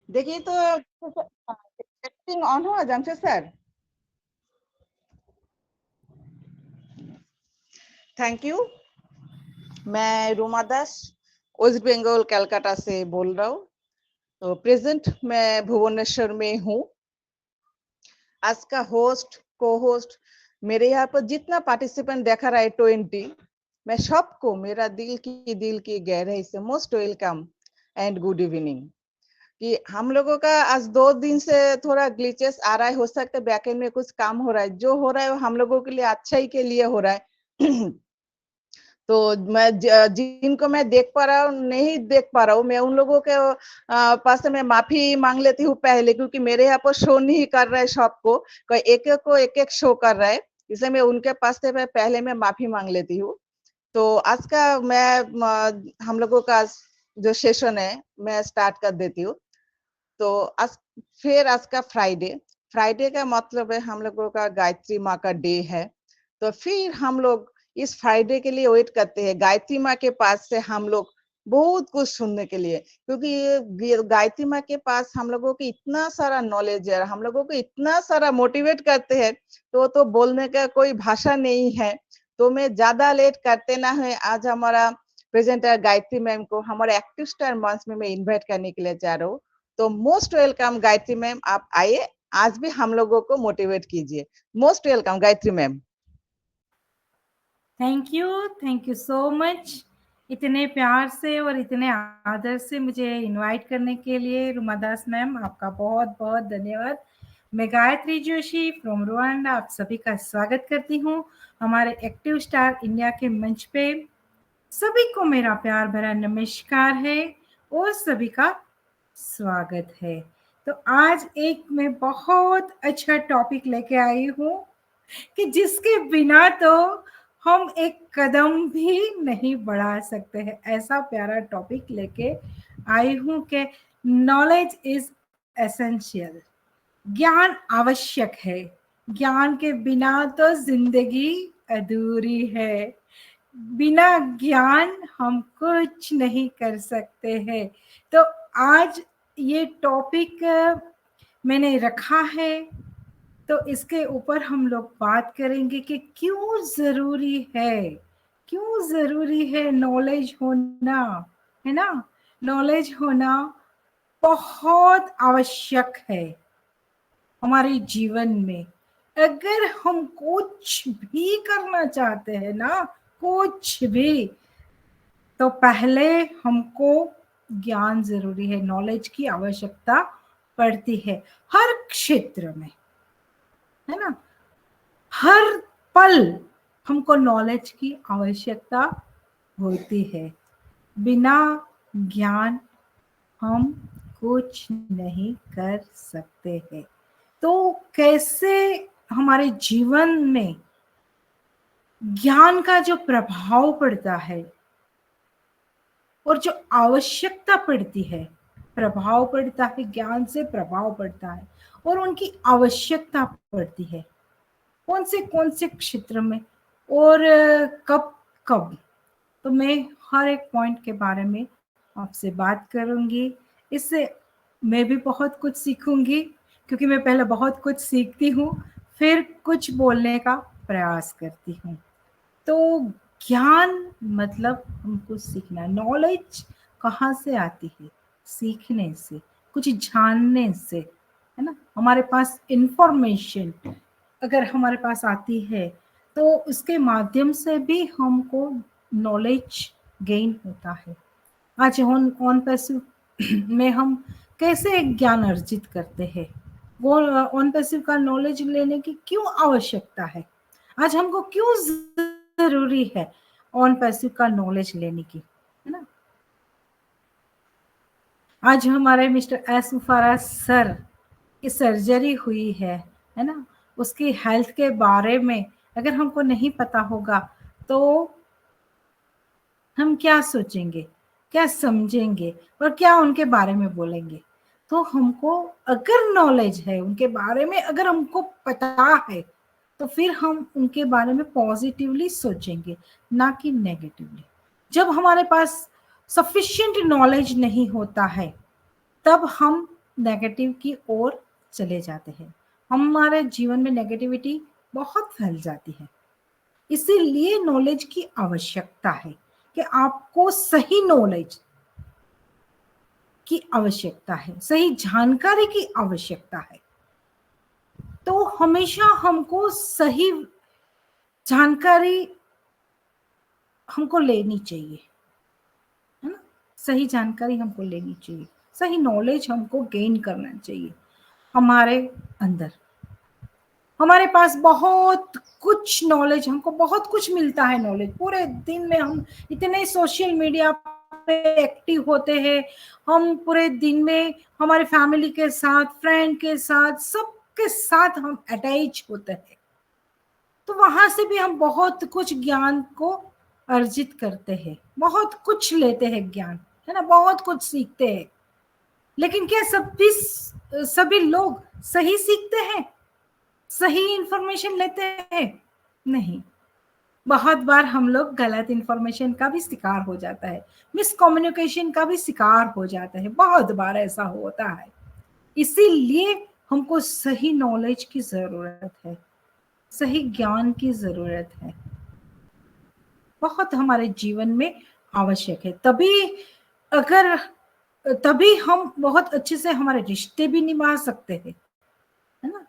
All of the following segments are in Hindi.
देखिए तो एक्टिंग ऑन हो जमशेद सर। Thank you. मैं रूमा दास वेस्ट बंगाल कलकत्ता से बोल रहा हूँ। तो प्रेजेंट मैं भुवनेश्वर में हूँ। आज का होस्ट को होस्ट मेरे यहाँ पर जितना पार्टिसिपेंट देखा रहा है 20, मैं सबको मेरा दिल की गहराई से most welcome and good evening. कि हम लोगों का आज 2 दिन से थोड़ा ग्लिचेस आ रहा है, हो सकता है बैकएंड में कुछ काम हो रहा है, जो हो रहा है वो हम लोगों के लिए अच्छा ही के लिए हो रहा है। तो मैं जिनको मैं देख पा रहा हूँ नहीं देख पा रहा हूँ, मैं उन लोगों के पास से मैं माफी मांग लेती हूँ पहले, क्योंकि मेरे यहाँ पर शो नहीं कर रहा है सबको, कोई एक एक को एक एक शो कर रहा है, इसलिए मैं उनके पास से मैं पहले मैं माफी मांग लेती हूँ। तो आज का हम लोगों का जो सेशन है मैं स्टार्ट कर देती हूँ। तो आज का फ्राइडे, फ्राइडे का मतलब है हम लोगों का गायत्री माँ का डे है। तो फिर हम लोग इस फ्राइडे के लिए वेट करते हैं, गायत्री माँ के पास से हम लोग बहुत कुछ सुनने के लिए, क्योंकि ये गायत्री माँ के पास हम लोगों को इतना सारा नॉलेज है, हम लोगों को इतना सारा मोटिवेट करते हैं, तो बोलने का कोई भाषा नहीं है। तो मैं ज्यादा लेट करते ना है, आज हमारा प्रेजेंटर गायत्री मैम को हमारे एक्टिव स्टार मंच में मैं इन्वाइट करने के लिए जा रहा हूँ। तो मोस्ट वेलकम गायत्री मैम, आप आइए, आज भी हम लोगों को मोटिवेट कीजिए। Most welcome Gayatri ma'am. Thank you so much. इतने प्यार से और इतने आदर से मुझे इनवाइट करने के लिए रुमादास मैम, आपका बहुत बहुत धन्यवाद। मैं गायत्री जोशी फ्रॉम रुवांडा आप सभी का स्वागत करती हूँ हमारे एक्टिव स्टार इंडिया के मंच पे। सभी को मेरा प्यार भरा नमस्कार है और सभी का स्वागत है। तो आज एक मैं बहुत अच्छा टॉपिक लेके आई हूँ कि जिसके बिना तो हम एक कदम भी नहीं बढ़ा सकते हैं। ऐसा प्यारा टॉपिक लेके आई हूँ कि नॉलेज इज एसेंशियल, ज्ञान आवश्यक है, ज्ञान के बिना तो जिंदगी अधूरी है, बिना ज्ञान हम कुछ नहीं कर सकते हैं। तो आज ये टॉपिक मैंने रखा है, तो इसके ऊपर हम लोग बात करेंगे कि क्यों जरूरी है, क्यों जरूरी है नॉलेज होना, है ना। नॉलेज होना बहुत आवश्यक है हमारे जीवन में। अगर हम कुछ भी करना चाहते हैं ना, कुछ भी, तो पहले हमको ज्ञान जरूरी है, नॉलेज की आवश्यकता पड़ती है हर क्षेत्र में, है ना। हर पल हमको नॉलेज की आवश्यकता होती है। बिना ज्ञान हम कुछ नहीं कर सकते हैं। तो कैसे हमारे जीवन में ज्ञान का जो प्रभाव पड़ता है और जो आवश्यकता पड़ती है, प्रभाव पड़ता है, ज्ञान से प्रभाव पड़ता है और उनकी आवश्यकता पड़ती है कौन से क्षेत्र में और कब कब। तो मैं हर एक पॉइंट के बारे में आपसे बात करूंगी। इससे मैं भी बहुत कुछ सीखूंगी, क्योंकि मैं पहले बहुत कुछ सीखती हूँ फिर कुछ बोलने का प्रयास करती हूँ। तो ज्ञान मतलब हमको सीखना, नॉलेज कहाँ से आती है? सीखने से, कुछ जानने से, है ना। हमारे पास इंफॉर्मेशन अगर हमारे पास आती है तो उसके माध्यम से भी हमको नॉलेज गेन होता है। आज ऑन पैसिव में हम कैसे ज्ञान अर्जित करते हैं, वो ऑन पैसिव का नॉलेज लेने की क्यों आवश्यकता है, आज हमको क्यों जरूरी है ऑन पैसिव का नॉलेज लेने की, है ना। आज हमारे मिस्टर एस मुफारा सर की सर्जरी हुई है ना। उसकी हेल्थ के बारे में अगर हमको नहीं पता होगा तो हम क्या सोचेंगे, क्या समझेंगे और क्या उनके बारे में बोलेंगे। तो हमको अगर नॉलेज है उनके बारे में, अगर हमको पता है, तो फिर हम उनके बारे में पॉजिटिवली सोचेंगे, ना कि नेगेटिवली। जब हमारे पास सफिशिएंट नॉलेज नहीं होता है तब हम नेगेटिव की ओर चले जाते हैं। हमारे जीवन में नेगेटिविटी बहुत फैल जाती है। इसीलिए नॉलेज की आवश्यकता है कि आपको सही नॉलेज की आवश्यकता है, सही जानकारी की आवश्यकता है। तो हमेशा हमको सही जानकारी हमको लेनी चाहिए, है ना? सही जानकारी हमको लेनी चाहिए, सही नॉलेज हमको गेन करना चाहिए। हमारे अंदर हमारे पास बहुत कुछ नॉलेज, हमको बहुत कुछ मिलता है नॉलेज। पूरे दिन में हम इतने सोशल मीडिया पे एक्टिव होते हैं, हम पूरे दिन में हमारे फैमिली के साथ, फ्रेंड के साथ, सबके साथ हम अटैच होते हैं। तो वहां से भी हम बहुत कुछ ज्ञान को अर्जित करते हैं, बहुत कुछ लेते हैं ज्ञान, है ना? बहुत कुछ सीखते हैं। लेकिन क्या सभी लोग सही सीखते हैं, सही इंफॉर्मेशन लेते हैं? नहीं, बहुत बार हम लोग गलत इंफॉर्मेशन का भी शिकार हो जाता है, मिसकम्युनिकेशन का भी शिकार हो जाता है, बहुत बार ऐसा होता है। इसीलिए हमको सही नॉलेज की जरूरत है, सही ज्ञान की जरूरत है, बहुत हमारे जीवन में आवश्यक है। तभी हम बहुत अच्छे से हमारे रिश्ते भी निभा सकते हैं, है ना?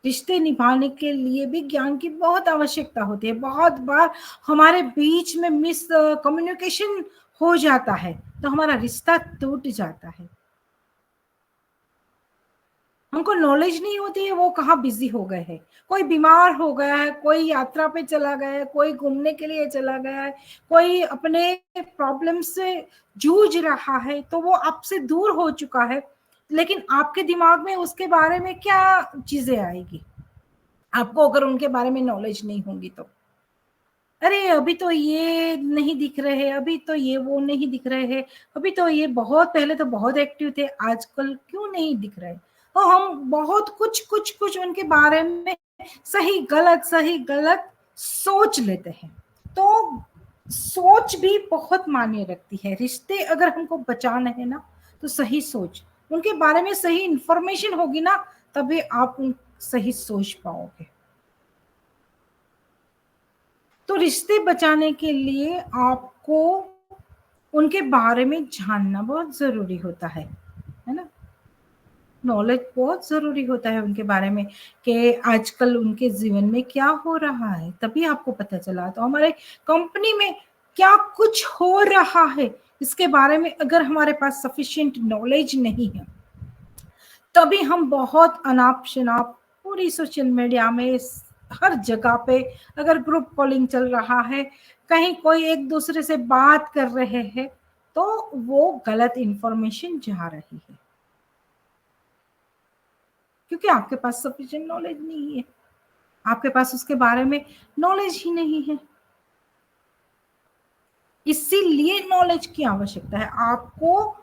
रिश्ते निभाने के लिए भी ज्ञान की बहुत आवश्यकता होती है। बहुत बार हमारे बीच में मिस कम्युनिकेशन हो जाता है, तो हमारा रिश्ता टूट जाता है। हमको नॉलेज नहीं होती है वो कहाँ बिजी हो गए हैं, कोई बीमार हो गया है, कोई यात्रा पे चला गया है, कोई घूमने के लिए चला गया है, कोई अपने प्रॉब्लम से जूझ रहा है, तो वो आपसे दूर हो चुका है। लेकिन आपके दिमाग में उसके बारे में क्या चीजें आएगी, आपको अगर उनके बारे में नॉलेज नहीं होगी तो? अरे अभी तो ये नहीं दिख रहे हैं, अभी तो ये वो नहीं दिख रहे हैं, अभी तो ये बहुत पहले तो बहुत एक्टिव थे, आजकल क्यों नहीं दिख रहे? तो हम बहुत कुछ उनके बारे में सही गलत सोच लेते हैं। तो सोच भी बहुत मायने रखती है। रिश्ते अगर हमको बचाना है ना, तो सही सोच, उनके बारे में सही इंफॉर्मेशन होगी ना, तभी आप सही सोच पाओगे। तो रिश्ते बचाने के लिए आपको उनके बारे में जानना बहुत जरूरी होता है ना? नॉलेज बहुत जरूरी होता है उनके बारे में, कि आजकल उनके जीवन में क्या हो रहा है, तभी आपको पता चला। तो हमारे कंपनी में क्या कुछ हो रहा है, इसके बारे में अगर हमारे पास सफिशिएंट नॉलेज नहीं है, तभी हम बहुत अनाप शनाप पूरी सोशल मीडिया में हर जगह पे अगर ग्रुप कॉलिंग चल रहा है, कहीं कोई एक दूसरे से बात कर रहे हैं, तो वो गलत इंफॉर्मेशन जा रही है, क्योंकि आपके पास सफिशिएंट नॉलेज नहीं है, आपके पास उसके बारे में नॉलेज ही नहीं है। इसीलिए नॉलेज की आवश्यकता है। आपको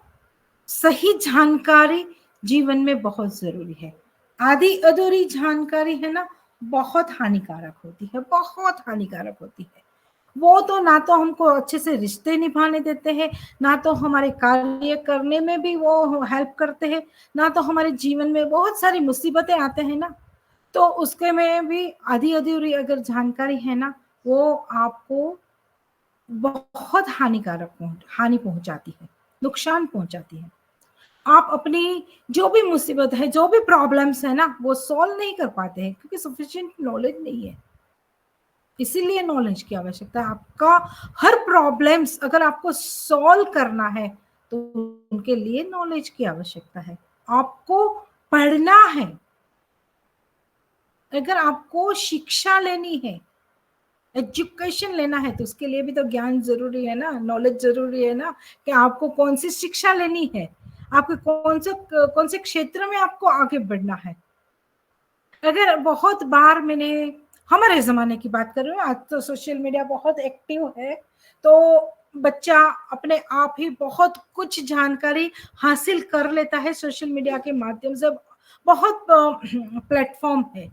सही जानकारी जीवन में बहुत जरूरी है। आधी अधूरी जानकारी है ना, बहुत हानिकारक होती है, बहुत हानिकारक होती है। वो तो ना तो हमको अच्छे से रिश्ते निभाने देते हैं, ना तो हमारे कार्य करने में भी वो हेल्प करते हैं, ना तो हमारे जीवन में बहुत सारी मुसीबतें आते हैं ना, तो उसके में भी आधी अधूरी अगर जानकारी है ना, वो आपको बहुत हानि पहुंचाती है, नुकसान पहुंचाती है। आप अपनी जो भी मुसीबत है, जो भी प्रॉब्लम्स है ना, वो सॉल्व नहीं कर पाते हैं, क्योंकि सफिशिएंट नॉलेज नहीं है। इसीलिए नॉलेज की आवश्यकता है। आपका हर प्रॉब्लम्स अगर आपको सॉल्व करना है, तो उनके लिए नॉलेज की आवश्यकता है। आपको पढ़ना है, अगर आपको शिक्षा लेनी है, एजुकेशन लेना है, तो उसके लिए भी तो ज्ञान जरूरी है ना, नॉलेज जरूरी है ना, कि आपको कौन सी शिक्षा लेनी है, आपको कौन से क्षेत्र में आपको आगे बढ़ना है। अगर बहुत बार मैंने हमारे जमाने की बात कर रही हूँ, आज तो सोशल मीडिया बहुत एक्टिव है, तो बच्चा अपने आप ही बहुत कुछ जानकारी हासिल कर लेता है सोशल मीडिया के माध्यम से। बहुत प्लेटफॉर्म है,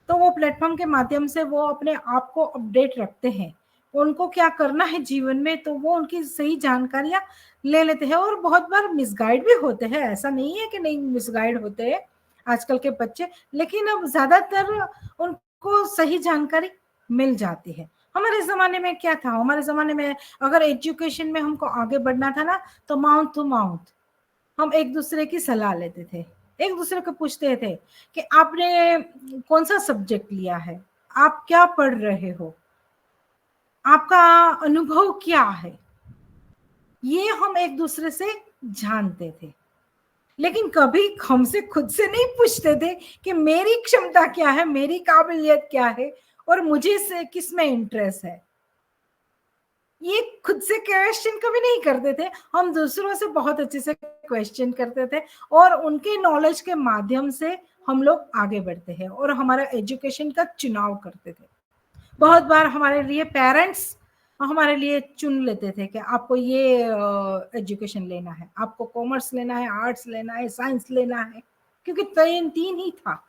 तो वो प्लेटफॉर्म के माध्यम से वो अपने आप को अपडेट रखते हैं उनको क्या करना है जीवन में, तो वो उनकी सही जानकारियां ले लेते हैं। और बहुत बार मिसगाइड भी होते हैं, ऐसा नहीं है कि नहीं मिसगाइड होते हैं आजकल के बच्चे, लेकिन अब ज्यादातर उनको सही जानकारी मिल जाती है। हमारे जमाने में क्या था, हमारे जमाने में अगर एजुकेशन में हमको आगे बढ़ना था ना, तो माउथ टू माउथ हम एक दूसरे की सलाह लेते थे, एक दूसरे को पूछते थे कि आपने कौन सा सब्जेक्ट लिया है, आप क्या पढ़ रहे हो, आपका अनुभव क्या है, ये हम एक दूसरे से जानते थे। लेकिन कभी हमसे खुद से नहीं पूछते थे कि मेरी क्षमता क्या है, मेरी काबिलियत क्या है, और मुझे से किस में इंटरेस्ट है। ये खुद से क्वेश्चन कभी नहीं करते थे, हम दूसरों से बहुत अच्छे से क्वेश्चन करते थे, और उनके नॉलेज के माध्यम से हम लोग आगे बढ़ते हैं और हमारा एजुकेशन का चुनाव करते थे। बहुत बार हमारे लिए पेरेंट्स हमारे लिए चुन लेते थे कि आपको ये एजुकेशन लेना है, आपको कॉमर्स लेना है, आर्ट्स लेना है, साइंस लेना है, क्योंकि तीन ही था।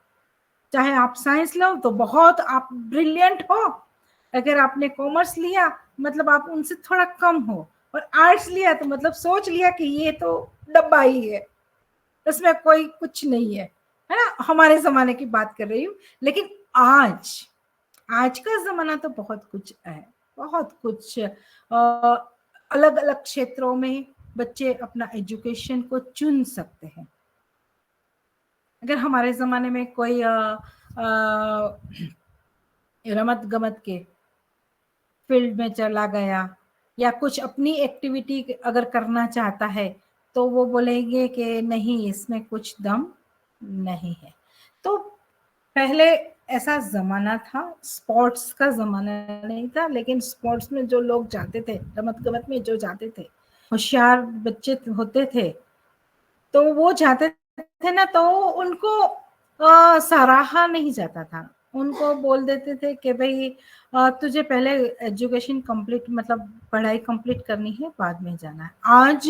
चाहे आप साइंस लो तो बहुत आप ब्रिलियंट हो, अगर आपने कॉमर्स लिया मतलब आप उनसे थोड़ा कम हो, और आर्ट्स लिया तो मतलब सोच लिया कि ये तो डब्बा ही है, इसमें कोई कुछ नहीं है ना। हमारे जमाने की बात कर रही हूँ। लेकिन आज आज का जमाना तो बहुत कुछ है, बहुत कुछ अलग अलग क्षेत्रों में बच्चे अपना एजुकेशन को चुन सकते हैं। अगर हमारे जमाने में कोई रमत गमत के फील्ड में चला गया या कुछ अपनी एक्टिविटी अगर करना चाहता है, तो वो बोलेंगे कि नहीं, इसमें कुछ दम नहीं है। तो पहले ऐसा जमाना था, स्पोर्ट्स का जमाना नहीं था, लेकिन स्पोर्ट्स में जो लोग जाते थे, रमत गमत में जो जाते थे, होशियार बच्चे होते थे, तो वो जाते थे ना, तो उनको सराहा नहीं जाता था। उनको बोल देते थे कि भाई तुझे पहले एजुकेशन कंप्लीट मतलब पढ़ाई कंप्लीट करनी है, बाद में जाना है। आज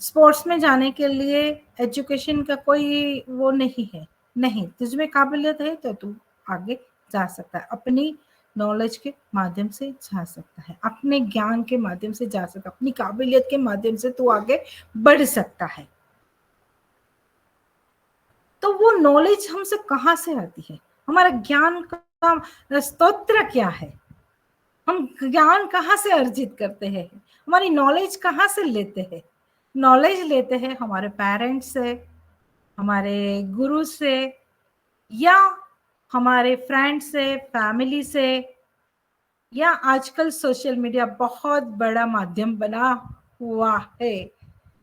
स्पोर्ट्स में जाने के लिए एजुकेशन का कोई वो नहीं है, नहीं तुझमें काबिलियत है तो तू आगे जा सकता है, अपनी नॉलेज के माध्यम से जा सकता है, अपने ज्ञान के माध्यम से जा सकता है, अपनी काबिलियत के माध्यम से तू आगे बढ़ सकता है। तो वो नॉलेज हमसे कहाँ से आती है, हमारा ज्ञान का स्तोत्र क्या है, हम ज्ञान कहाँ से अर्जित करते हैं, हमारी नॉलेज कहाँ से लेते हैं। नॉलेज लेते हैं हमारे पेरेंट्स से, हमारे गुरु से, या हमारे फ्रेंड से, फैमिली से, या आजकल सोशल मीडिया बहुत बड़ा माध्यम बना हुआ है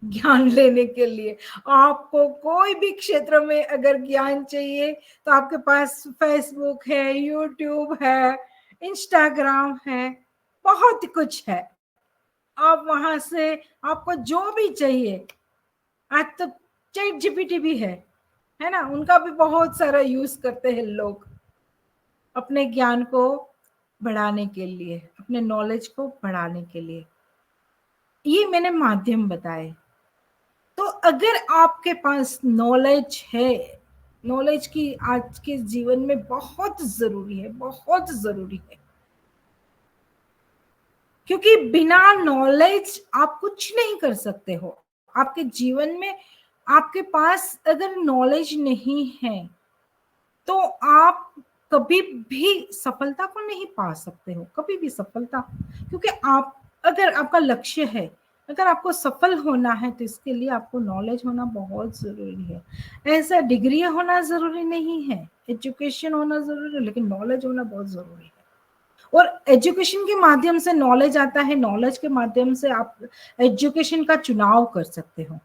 ज्ञान लेने के लिए। आपको कोई भी क्षेत्र में अगर ज्ञान चाहिए तो आपके पास फेसबुक है, यूट्यूब है, इंस्टाग्राम है, बहुत कुछ है। आप वहां से आपको जो भी चाहिए, आज तो चैट जीपीटी भी है ना, उनका भी बहुत सारा यूज करते हैं लोग अपने ज्ञान को बढ़ाने के लिए, अपने नॉलेज को बढ़ाने के लिए। ये मैंने माध्यम बताए। तो अगर आपके पास नॉलेज है, नॉलेज की आज के जीवन में बहुत जरूरी है, बहुत जरूरी है, क्योंकि बिना नॉलेज आप कुछ नहीं कर सकते हो आपके जीवन में। आपके पास अगर नॉलेज नहीं है तो आप कभी भी सफलता को नहीं पा सकते हो, कभी भी सफलता। क्योंकि आप अगर आपका लक्ष्य है, अगर आपको सफल होना है, तो इसके लिए आपको नॉलेज होना बहुत जरूरी है। ऐसा डिग्री होना जरूरी नहीं है, एजुकेशन होना जरूरी है, लेकिन नॉलेज होना बहुत जरूरी है। और एजुकेशन के माध्यम से नॉलेज आता है, नॉलेज के माध्यम से आप एजुकेशन का चुनाव कर सकते हो।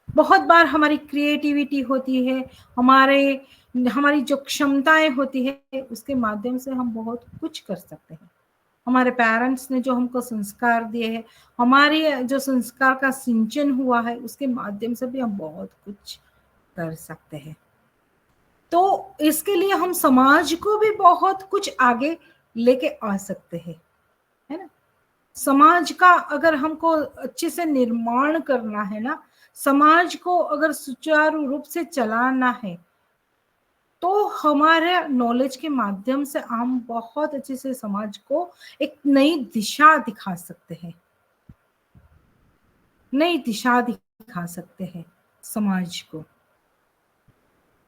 बहुत बार हमारी क्रिएटिविटी होती है, हमारी जो क्षमताएं होती है, उसके माध्यम से हम बहुत कुछ कर सकते हैं। हमारे पेरेंट्स ने जो हमको संस्कार दिए हैं, हमारे जो संस्कार का सिंचन हुआ है, उसके माध्यम से भी हम बहुत कुछ कर सकते हैं। तो इसके लिए हम समाज को भी बहुत कुछ आगे लेके आ सकते हैं, है ना। समाज का अगर हमको अच्छे से निर्माण करना है ना, समाज को अगर सुचारू रूप से चलाना है, तो हमारे नॉलेज के माध्यम से हम बहुत अच्छे से समाज को एक नई दिशा दिखा सकते हैं, नई दिशा दिखा सकते हैं समाज को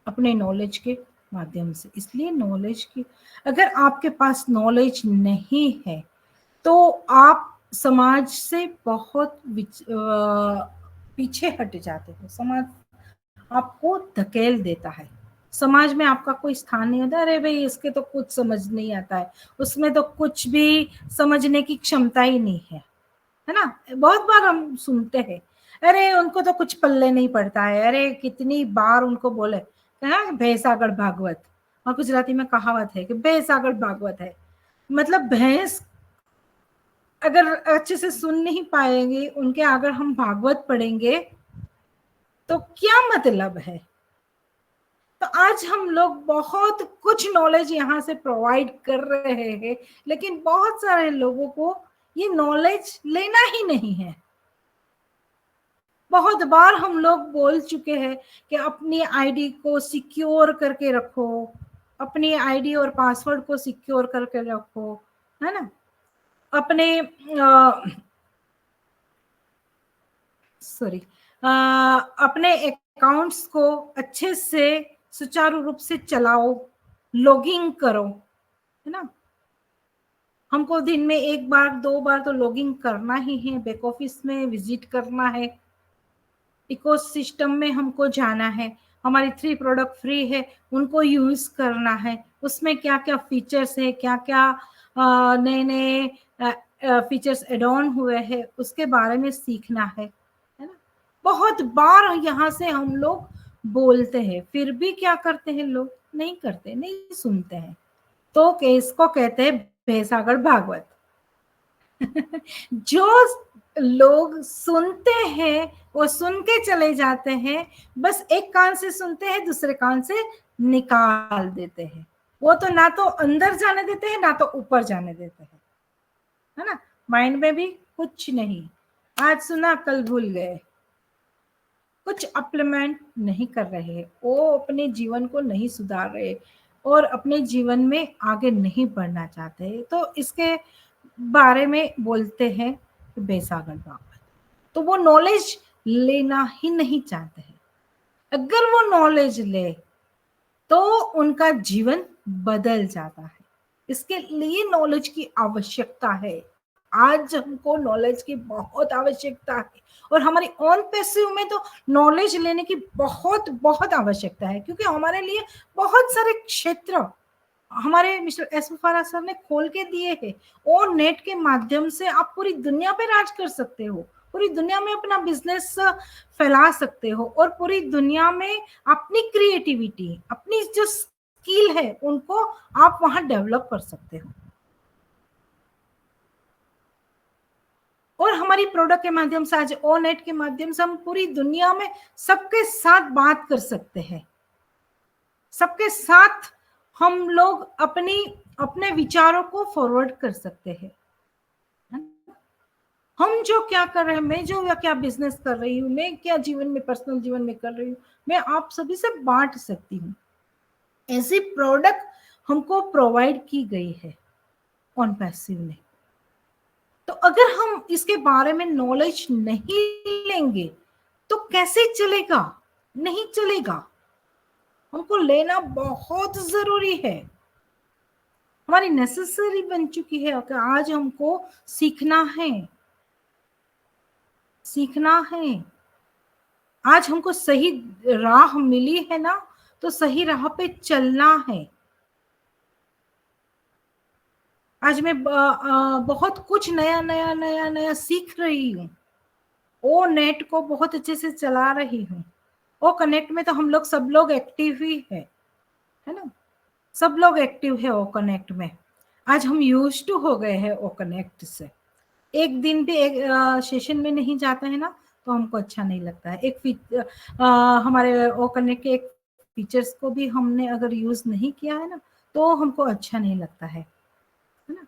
अपने नॉलेज के माध्यम से। इसलिए नॉलेज की, अगर आपके पास नॉलेज नहीं है तो आप समाज से बहुत पीछे हट जाते हो, समाज आपको धकेल देता है, समाज में आपका कोई स्थान नहीं होता। अरे भाई इसके तो कुछ समझ नहीं आता है, उसमें तो कुछ भी समझने की क्षमता ही नहीं है ना। बहुत बार हम सुनते हैं, अरे उनको तो कुछ पल्ले नहीं पड़ता है, अरे कितनी बार उनको बोले भैंसागढ़ भागवत, और गुजराती में कहावत है कि भैंसागढ़ भागवत है, मतलब भैंस अगर अच्छे से सुन नहीं पाएंगे, उनके अगर हम भागवत पढ़ेंगे तो क्या मतलब है। तो आज हम लोग बहुत कुछ नॉलेज यहाँ से प्रोवाइड कर रहे हैं, लेकिन बहुत सारे लोगों को ये नॉलेज लेना ही नहीं है। बहुत बार हम लोग बोल चुके हैं कि अपनी आईडी को सिक्योर करके रखो, अपनी आईडी और पासवर्ड को सिक्योर करके रखो, है ना। अपने अपने अकाउंट्स को अच्छे से सुचारू रूप से चलाओ, लॉगिंग करो, है ना। हमको दिन में 1 बार 2 बार तो लॉगिंग करना ही है, बैक ऑफिस में विजिट करना है, इकोसिस्टम में हमको जाना है, हमारी 3 प्रोडक्ट फ्री है उनको यूज करना है, उसमें क्या क्या फीचर्स है, क्या क्या नए नए फीचर्स एड ऑन हुए हैं, उसके बारे में सीखना है ना। बहुत बार यहाँ से हम लोग बोलते हैं, फिर भी क्या करते हैं लोग, नहीं करते, नहीं सुनते हैं। तो इसको कहते हैं भैंसागढ़ भागवत। जो लोग सुनते हैं वो सुन के चले जाते हैं, बस एक कान से सुनते हैं दूसरे कान से निकाल देते हैं, वो तो ना तो अंदर जाने देते हैं ना तो ऊपर जाने देते हैं, है ना। माइंड में भी कुछ नहीं, आज सुना कल भूल गए, कुछ अप्लीमेंट नहीं कर रहे, वो अपने जीवन को नहीं सुधार रहे और अपने जीवन में आगे नहीं बढ़ना चाहते, तो इसके बारे में बोलते हैं भैंसागढ़ भागवत। तो वो नॉलेज लेना ही नहीं चाहते हैं। अगर वो नॉलेज ले तो उनका जीवन बदल जाता है। इसके लिए नॉलेज की आवश्यकता है। आज हमको नॉलेज की बहुत आवश्यकता है और हमारी ऑन पैसिव में तो नॉलेज लेने की बहुत बहुत आवश्यकता है, क्योंकि हमारे लिए बहुत सारे क्षेत्र हमारे मिस्टर एस फुफारा सर ने खोल के दिए हैं, और नेट के माध्यम से आप पूरी दुनिया पे राज कर सकते हो, पूरी दुनिया में अपना बिजनेस फैला सकते हो और पूरी दुनिया में अपनी क्रिएटिविटी, अपनी जो स्किल है उनको आप वहां डेवलप कर सकते हो। और हमारी प्रोडक्ट के माध्यम से, आज ओ नेट के माध्यम से हम पूरी दुनिया में सबके साथ बात कर सकते हैं, सबके साथ हम लोग अपने विचारों को फॉरवर्ड कर सकते हैं। हम जो क्या कर रहे हैं, मैं जो क्या बिजनेस कर रही हूँ, मैं क्या जीवन में पर्सनल जीवन में कर रही हूँ, मैं आप सभी से बांट सकती हूँ। ऐसी प्रोडक्ट हमको प्रोवाइड की गई है ऑन पैसिव ने। तो अगर हम इसके बारे में नॉलेज नहीं लेंगे तो कैसे चलेगा, नहीं चलेगा। हमको लेना बहुत जरूरी है, हमारी नेसेसरी बन चुकी है कि आज हमको सीखना है, सीखना है। आज हमको सही राह मिली है ना, तो सही राह पे चलना है। आज मैं बहुत कुछ नया नया नया नया सीख रही हूँ, ओ नेट को बहुत अच्छे से चला रही हूँ। ओ कनेक्ट में तो हम लोग सब लोग एक्टिव ही है ना, सब लोग एक्टिव है ओ कनेक्ट में। आज हम यूज टू हो गए हैं ओ कनेक्ट से। एक दिन भी एक सेशन में नहीं जाते हैं ना तो हमको अच्छा नहीं लगता है। हमारे ओ कनेक्ट के एक फीचर्स को भी हमने अगर यूज नहीं किया है ना तो हमको अच्छा नहीं लगता है ना।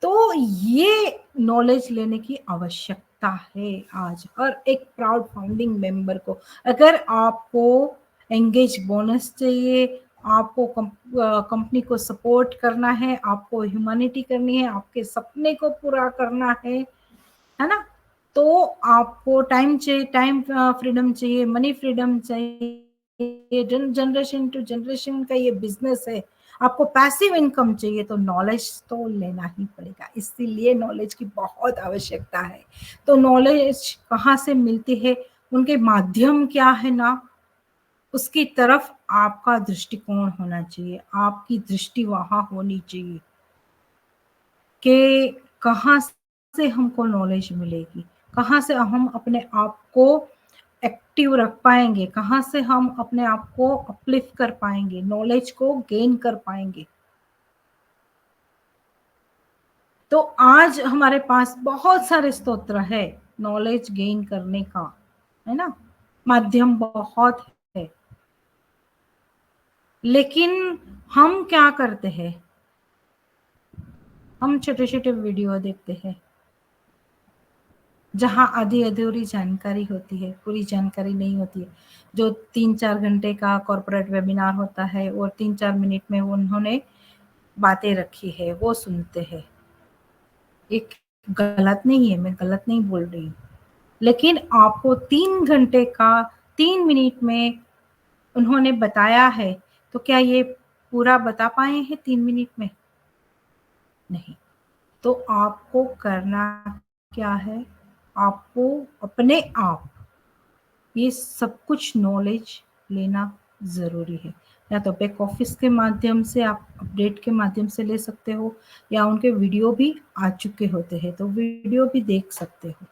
तो ये नॉलेज लेने की आवश्यकता है आज। और एक प्राउड फाउंडिंग मेंबर को, अगर आपको एंगेज बोनस चाहिए, आपको कंपनी को सपोर्ट करना है, आपको ह्यूमैनिटी करनी है, आपके सपने को पूरा करना है ना? तो आपको टाइम चाहिए, टाइम फ्रीडम चाहिए, मनी फ्रीडम चाहिए, जनरेशन टू जनरेशन का ये बिजनेस है, आपको पैसिव इनकम चाहिए, तो नॉलेज तो लेना ही पड़ेगा। इसीलिए नॉलेज की बहुत आवश्यकता है। तो नॉलेज कहाँ से मिलती है, उनके माध्यम क्या है ना, उसकी तरफ आपका दृष्टिकोण होना चाहिए, आपकी दृष्टि वहां होनी चाहिए कि कहाँ से हमको नॉलेज मिलेगी, कहाँ से हम अपने आप को एक्टिव रख पाएंगे, कहाँ से हम अपने आप को अपलिफ्ट कर पाएंगे, नॉलेज को गेन कर पाएंगे। तो आज हमारे पास बहुत सारे स्तोत्र है नॉलेज गेन करने का, है ना, माध्यम बहुत है। लेकिन हम क्या करते हैं, हम छोटे छोटे वीडियो देखते हैं जहां आधी अधूरी जानकारी होती है, पूरी जानकारी नहीं होती है। जो 3-4 घंटे का कॉर्पोरेट वेबिनार होता है और 3-4 मिनट में उन्होंने बातें रखी है वो सुनते हैं। एक गलत नहीं है, मैं गलत नहीं बोल रही हूँ, लेकिन आपको 3 घंटे का 3 मिनट में उन्होंने बताया है, तो क्या ये पूरा बता पाए हैं 3 मिनट में? नहीं। तो आपको करना क्या है, आपको अपने आप ये सब कुछ नॉलेज लेना ज़रूरी है। या तो बैक ऑफिस के माध्यम से आप अपडेट के माध्यम से ले सकते हो, या उनके वीडियो भी आ चुके होते हैं तो वीडियो भी देख सकते हो,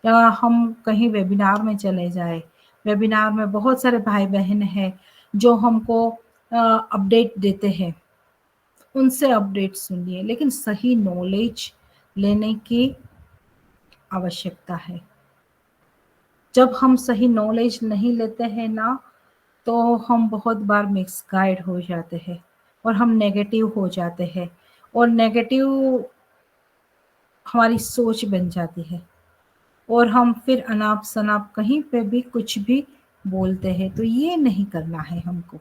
या हम कहीं वेबिनार में चले जाए, वेबिनार में बहुत सारे भाई बहन हैं जो हमको अपडेट देते हैं, उनसे अपडेट सुनिए, लेकिन सही नॉलेज लेने की आवश्यकता है। जब हम सही नॉलेज नहीं लेते हैं ना, तो हम बहुत बार मिक्स गाइड हो जाते हैं और हम नेगेटिव हो जाते हैं, और नेगेटिव हमारी सोच बन जाती है, और हम फिर अनाप शनाप कहीं पे भी कुछ भी बोलते हैं। तो ये नहीं करना है हमको,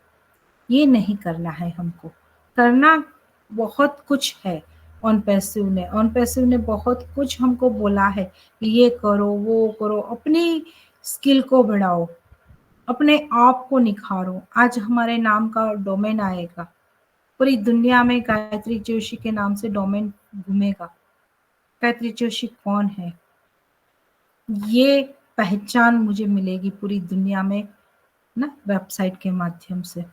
ये नहीं करना है हमको। करना बहुत कुछ है। ऑन पैसिव ने बहुत कुछ हमको बोला है कि ये करो वो करो, अपनी स्किल को बढ़ाओ, अपने आप को निखारो। आज हमारे नाम का डोमेन आएगा, पूरी दुनिया में गायत्री जोशी के नाम से डोमेन घूमेगा। गायत्री जोशी कौन है, ये पहचान मुझे मिलेगी पूरी दुनिया में ना, वेबसाइट के माध्यम से।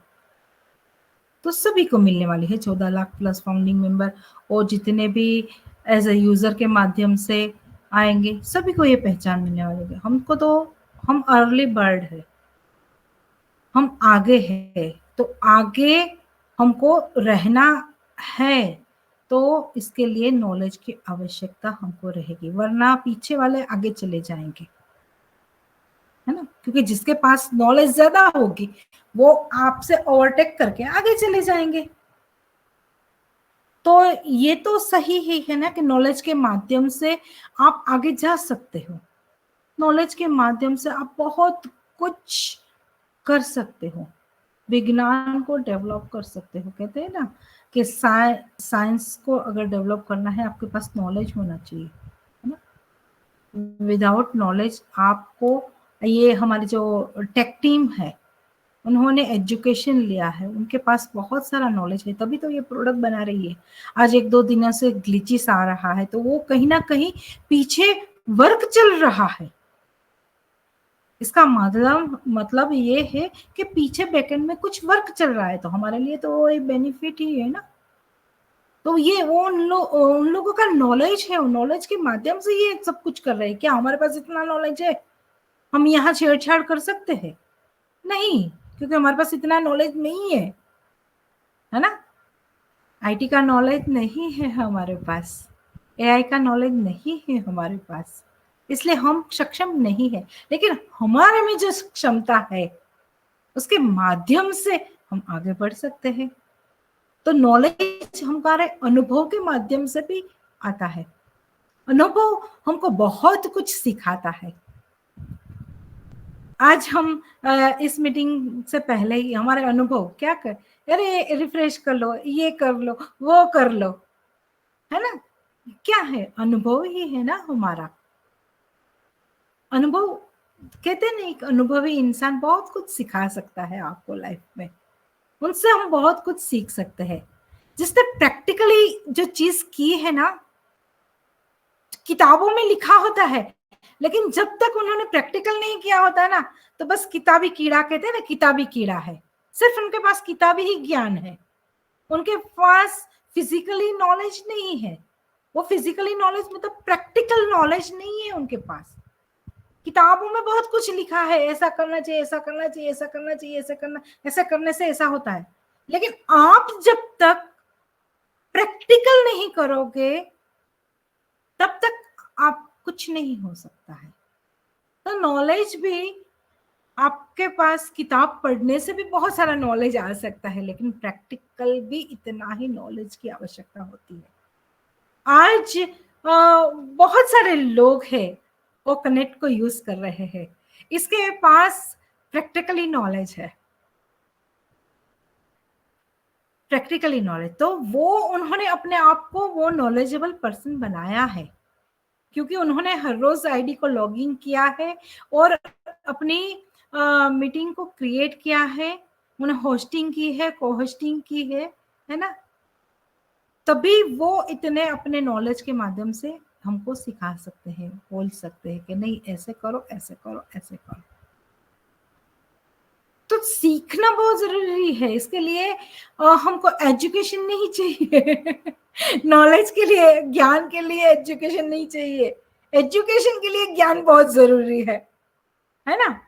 तो सभी को मिलने वाली है, 14 लाख प्लस फाउंडिंग मेंबर, और जितने भी एज ए यूजर के माध्यम से आएंगे सभी को ये पहचान मिलने वाली है। हमको तो, हम अर्ली बर्ड है, हम आगे है, तो आगे हमको रहना है, तो इसके लिए नॉलेज की आवश्यकता हमको रहेगी, वरना पीछे वाले आगे चले जाएंगे, है ना, क्योंकि जिसके पास नॉलेज ज्यादा होगी वो आपसे ओवरटेक करके आगे चले जाएंगे। तो ये तो सही ही है ना कि नॉलेज के माध्यम से आप आगे जा सकते हो, नॉलेज के माध्यम से आप बहुत कुछ कर सकते हो, विज्ञान को डेवलप कर सकते हो। कहते हैं ना कि साइंस को अगर डेवलप करना है आपके पास नॉलेज होना चाहिए, है ना। विदाउट नॉलेज आपको, ये हमारी जो टेक टीम है उन्होंने एजुकेशन लिया है, उनके पास बहुत सारा नॉलेज है, तभी तो ये प्रोडक्ट बना रही है। आज 1-2 दिनों से ग्लिचेस आ रहा है, तो वो कहीं ना कहीं पीछे वर्क चल रहा है। इसका मतलब ये है कि पीछे बैकएंड में कुछ वर्क चल रहा है, तो हमारे लिए तो एक बेनिफिट ही है ना। तो ये वो उन लोगों का नॉलेज है, नॉलेज के माध्यम से ये सब कुछ कर रहे हैं। क्या हमारे पास इतना नॉलेज है हम यहाँ छेड़छाड़ कर सकते हैं? नहीं, क्योंकि हमारे पास इतना नॉलेज नहीं है ना। आईटी का नॉलेज नहीं है हमारे पास, एआई का नॉलेज नहीं है हमारे पास, इसलिए हम सक्षम नहीं है। लेकिन हमारे में जो क्षमता है उसके माध्यम से हम आगे बढ़ सकते हैं। तो नॉलेज हमारे अनुभव के माध्यम से भी आता है, अनुभव हमको बहुत कुछ सिखाता है। आज हम इस मीटिंग से पहले ही हमारे अनुभव क्या कर, अरे रिफ्रेश कर लो, ये कर लो, वो कर लो, है ना, क्या है, अनुभव ही है ना हमारा। अनुभव कहते नहीं, अनुभवी इंसान बहुत कुछ सिखा सकता है आपको लाइफ में, उनसे हम बहुत कुछ सीख सकते हैं। जिसने प्रैक्टिकली जो चीज की है ना, किताबों में लिखा होता है, लेकिन जब तक उन्होंने प्रैक्टिकल नहीं किया होता है ना, तो बस किताबी कीड़ा, कहते हैं ना, किताबी कीड़ा है, सिर्फ उनके पास किताबी ही ज्ञान है, उनके पास फिजिकली नॉलेज नहीं है। वो फिजिकली नॉलेज मतलब प्रैक्टिकल नॉलेज नहीं है उनके पास। किताबों में बहुत कुछ लिखा है, ऐसा करना चाहिए, ऐसा करना चाहिए, ऐसा करना चाहिए, ऐसा करना, ऐसा करने से ऐसा होता है, लेकिन आप जब तक प्रैक्टिकल नहीं करोगे तब तक आप कुछ नहीं हो सकता है। तो नॉलेज भी आपके पास किताब पढ़ने से भी बहुत सारा नॉलेज आ सकता है, लेकिन प्रैक्टिकल भी इतना ही नॉलेज की आवश्यकता होती है। आज बहुत सारे लोग हैं वो कनेक्ट को यूज कर रहे हैं, इसके पास प्रैक्टिकली नॉलेज है, प्रैक्टिकली नॉलेज, तो वो उन्होंने अपने आप को वो नॉलेजेबल पर्सन बनाया है, क्योंकि उन्होंने हर रोज आईडी को लॉगिन किया है और अपनी मीटिंग को क्रिएट किया है, उन्हें होस्टिंग की है, को होस्टिंग की है ना, तभी वो इतने अपने नॉलेज के माध्यम से हमको सिखा सकते हैं, बोल सकते हैं कि नहीं ऐसे करो, ऐसे करो, ऐसे करो। तो सीखना बहुत जरूरी है, इसके लिए हमको एजुकेशन नहीं चाहिए नॉलेज के लिए, ज्ञान के लिए एजुकेशन नहीं चाहिए, एजुकेशन के लिए ज्ञान बहुत जरूरी है ना।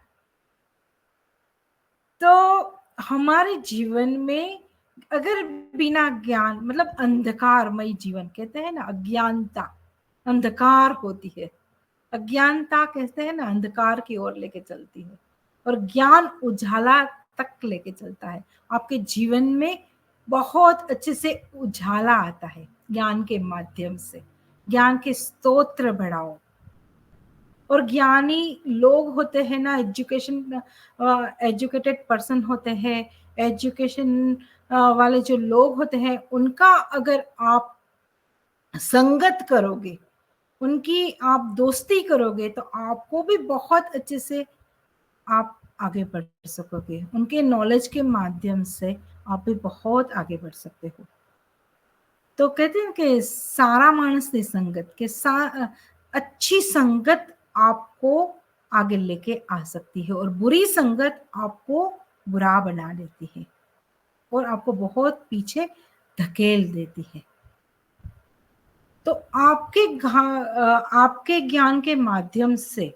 तो हमारे जीवन में अगर बिना ज्ञान, मतलब अंधकारमय जीवन, कहते हैं ना, अज्ञानता अंधकार होती है, अज्ञानता कहते हैं ना अंधकार की ओर लेके चलती है, और ज्ञान उजाला तक लेके चलता है। आपके जीवन में बहुत अच्छे से उजाला आता है ज्ञान के माध्यम से, ज्ञान के स्तोत्र बढ़ाओ। और ज्ञानी लोग होते हैं ना, एजुकेटेड पर्सन होते हैं, एजुकेशन वाले जो लोग होते हैं, उनका अगर आप संगत करोगे, उनकी आप दोस्ती करोगे, तो आपको भी बहुत अच्छे से आप आगे बढ़ सकोगे, उनके नॉलेज के माध्यम से आप भी बहुत आगे बढ़ सकते हो। तो कहते हैं कि सारा मानस ने संगत के अच्छी संगत आपको आगे लेके आ सकती है, और बुरी संगत आपको बुरा बना देती है और आपको बहुत पीछे धकेल देती है। तो आपके ज्ञान के माध्यम से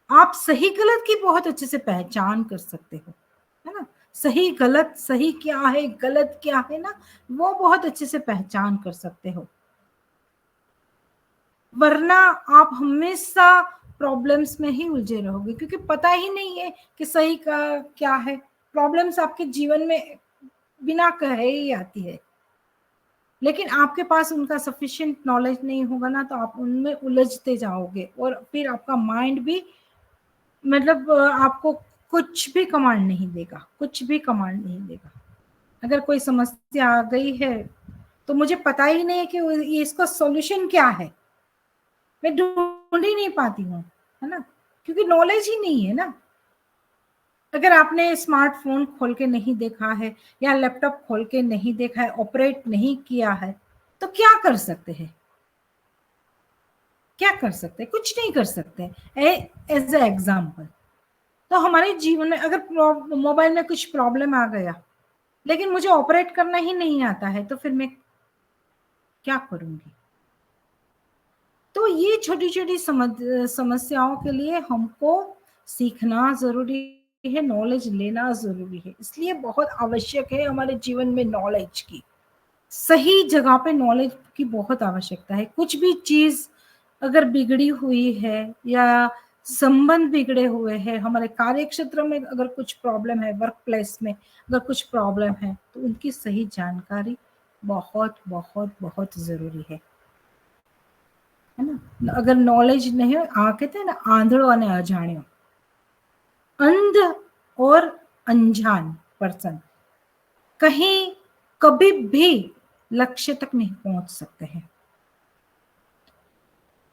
आप सही गलत की बहुत अच्छे से पहचान कर सकते हो, है ना, सही गलत, सही क्या है, गलत क्या है ना, वो बहुत अच्छे से पहचान कर सकते हो। वरना आप हमेशा प्रॉब्लम्स में ही उलझे रहोगे, क्योंकि पता ही नहीं है कि सही का क्या है। प्रॉब्लम्स आपके जीवन में बिना कहे ही आती है, लेकिन आपके पास उनका सफिशिएंट नॉलेज नहीं होगा ना, तो आप उनमें उलझते जाओगे, और फिर आपका माइंड भी, मतलब आपको कुछ भी कमांड नहीं देगा, कुछ भी कमांड नहीं देगा। अगर कोई समस्या आ गई है तो मुझे पता ही नहीं है कि ये इसका सॉल्यूशन क्या है, मैं ढूंढ ही नहीं पाती हूँ, है ना, क्योंकि नॉलेज ही नहीं है ना। अगर आपने स्मार्टफोन खोल के नहीं देखा है या लैपटॉप खोल के नहीं देखा है, ऑपरेट नहीं किया है, तो क्या कर सकते हैं, क्या कर सकते हैं, कुछ नहीं कर सकते। एज ए एग्जाम्पल, तो हमारे जीवन में अगर मोबाइल में कुछ प्रॉब्लम आ गया, लेकिन मुझे ऑपरेट करना ही नहीं आता है, तो फिर मैं क्या करूंगी। तो ये छोटी छोटी समस्याओं के लिए हमको सीखना जरूरी है, नॉलेज लेना जरूरी है, इसलिए बहुत आवश्यक है हमारे जीवन में नॉलेज की, सही जगह पे नॉलेज की बहुत आवश्यकता है। कुछ भी चीज अगर बिगड़ी हुई है या संबंध बिगड़े हुए हैं, हमारे कार्य क्षेत्र में अगर कुछ प्रॉब्लम है, वर्क प्लेस में अगर कुछ प्रॉब्लम है, तो उनकी सही जानकारी बहुत बहुत बहुत जरूरी है ना। अगर नॉलेज नहीं हो, कहते हैं ना, आंधड़ो અને अजाण्यो, अंध और अनजान पर्सन कहीं कभी भी लक्ष्य तक नहीं पहुंच सकते हैं,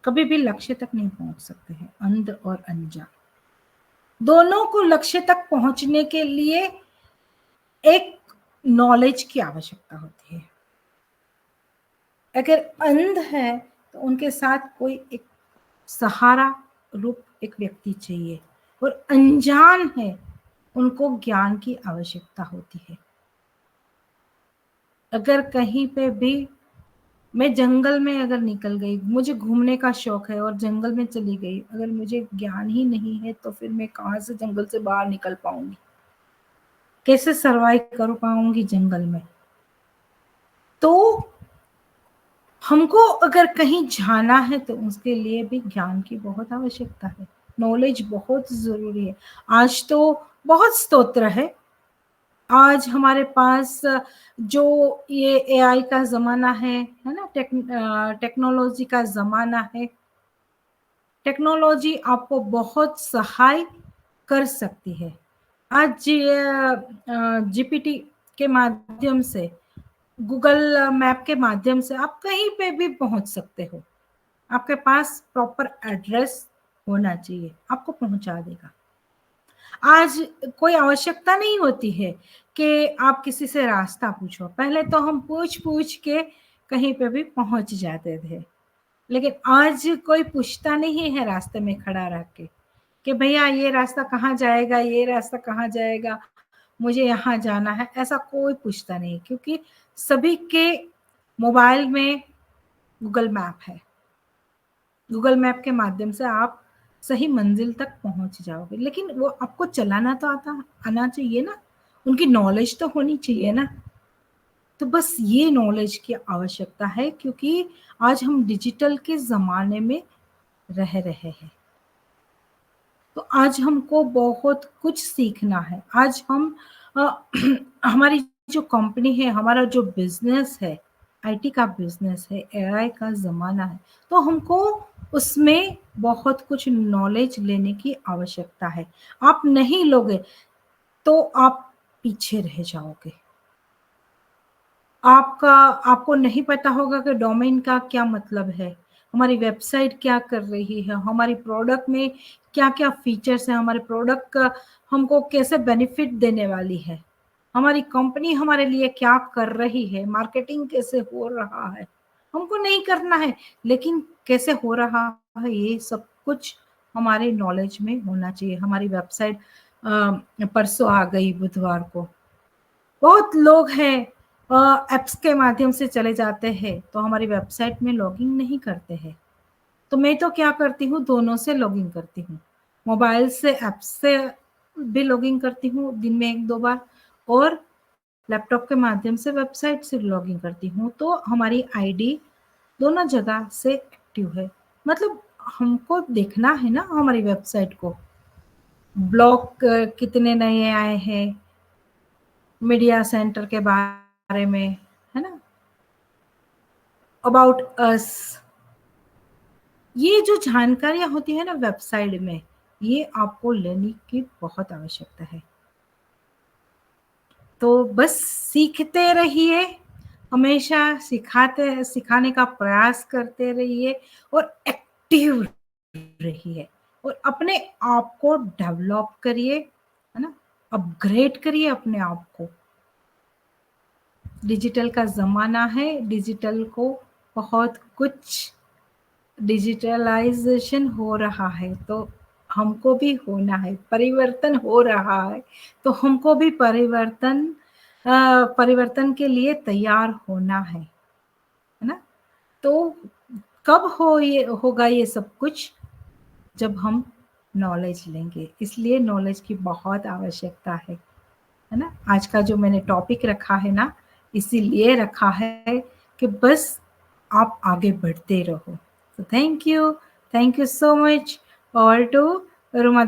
कभी भी लक्ष्य तक नहीं पहुंच सकते हैं। अंध और अनजान दोनों को लक्ष्य तक पहुंचने के लिए एक नॉलेज की आवश्यकता होती है। अगर अंध है तो उनके साथ कोई एक सहारा रूप एक व्यक्ति चाहिए, और अनजान है उनको ज्ञान की आवश्यकता होती है। अगर कहीं पे भी मैं जंगल में अगर निकल गई, मुझे घूमने का शौक है और जंगल में चली गई, अगर मुझे ज्ञान ही नहीं है तो फिर मैं कहाँ से जंगल से बाहर निकल पाऊंगी, कैसे सरवाइव कर पाऊंगी जंगल में। तो हमको अगर कहीं जाना है तो उसके लिए भी ज्ञान की बहुत आवश्यकता है, नॉलेज बहुत जरूरी है। आज तो बहुत स्तोत्र है, आज हमारे पास जो ये एआई का जमाना है ना, टेक्नोलॉजी का जमाना है। टेक्नोलॉजी आपको बहुत सहाय कर सकती है। आज जीपीटी के माध्यम से, गूगल मैप के माध्यम से आप कहीं पे भी पहुंच सकते हो। आपके पास प्रॉपर एड्रेस होना चाहिए, आपको पहुंचा देगा। आज कोई आवश्यकता नहीं होती है कि आप किसी से रास्ता पूछो। पहले तो हम पूछ पूछ के कहीं पे भी पहुंच जाते थे, लेकिन आज कोई पूछता नहीं है रास्ते में खड़ा रह के कि भैया ये रास्ता कहाँ जाएगा, ये रास्ता कहाँ जाएगा, मुझे यहाँ जाना है। ऐसा कोई पूछता नहीं, क्योंकि सभी के मोबाइल में गूगल मैप है। गूगल मैप के माध्यम से आप सही मंजिल तक पहुंच जाओगे, लेकिन वो आपको चलाना तो आना चाहिए ना, उनकी नॉलेज तो होनी चाहिए ना। तो बस ये नॉलेज की आवश्यकता है, क्योंकि आज हम डिजिटल के ज़माने में रह रहे हैं। तो आज हमको बहुत कुछ सीखना है। आज हम हमारी जो कंपनी है, हमारा जो बिजनेस है, आईटी का बिजनेस है, एआई का ज़माना है, तो हमको उसमें बहुत कुछ नॉलेज लेने की आवश्यकता है। आप नहीं लोगे तो आप पीछे रह जाओगे। आपको नहीं पता होगा कि डोमेन का क्या मतलब है, हमारी वेबसाइट क्या कर रही है, हमारी प्रोडक्ट में क्या-क्या फीचर्स हैं, हमारे प्रोडक्ट का हमको कैसे बेनिफिट देने वाली है, हमारी कंपनी हमारे लिए क्या कर रही है, मार्केटिंग कैसे हो रहा है, हमको नहीं करना है, लेकिन कैसे हो रहा है ये सब कुछ हमारे नॉलेज में होना चाहिए। हमारी वेबसाइट परसों आ गई बुधवार को। बहुत लोग हैं ऐप्स के माध्यम से चले जाते हैं तो हमारी वेबसाइट में लॉगिन नहीं करते हैं। तो मैं तो क्या करती हूँ, दोनों से लॉगिन करती हूँ, मोबाइल से ऐप से भी लॉगिन करती हूँ दिन में 1-2 बार, और लैपटॉप के माध्यम से वेबसाइट से लॉगिन करती हूँ। तो हमारी आईडी दोनों जगह से एक्टिव है। मतलब हमको देखना है ना हमारी वेबसाइट को, ब्लॉग कितने नए आए हैं, मीडिया सेंटर के बारे में, है ना, अबाउट अस, ये जो जानकारियां होती है ना वेबसाइट में, ये आपको लेने की बहुत आवश्यकता है। तो बस सीखते रहिए, हमेशा सिखाने का प्रयास करते रहिए, और एक्टिव रहिए, और अपने आप को डेवलप करिए, है ना, अपग्रेड करिए अपने आप को। डिजिटल का ज़माना है, डिजिटल को बहुत कुछ डिजिटलाइजेशन हो रहा है, तो हमको भी होना है, परिवर्तन हो रहा है, तो हमको भी परिवर्तन के लिए तैयार होना है ना। तो कब होगा ये सब कुछ, जब हम नॉलेज लेंगे। इसलिए नॉलेज की बहुत आवश्यकता है ना। आज का जो मैंने टॉपिक रखा है ना, इसीलिए रखा है कि बस आप आगे बढ़ते रहो। तो थैंक यू सो मच, और टू रुमा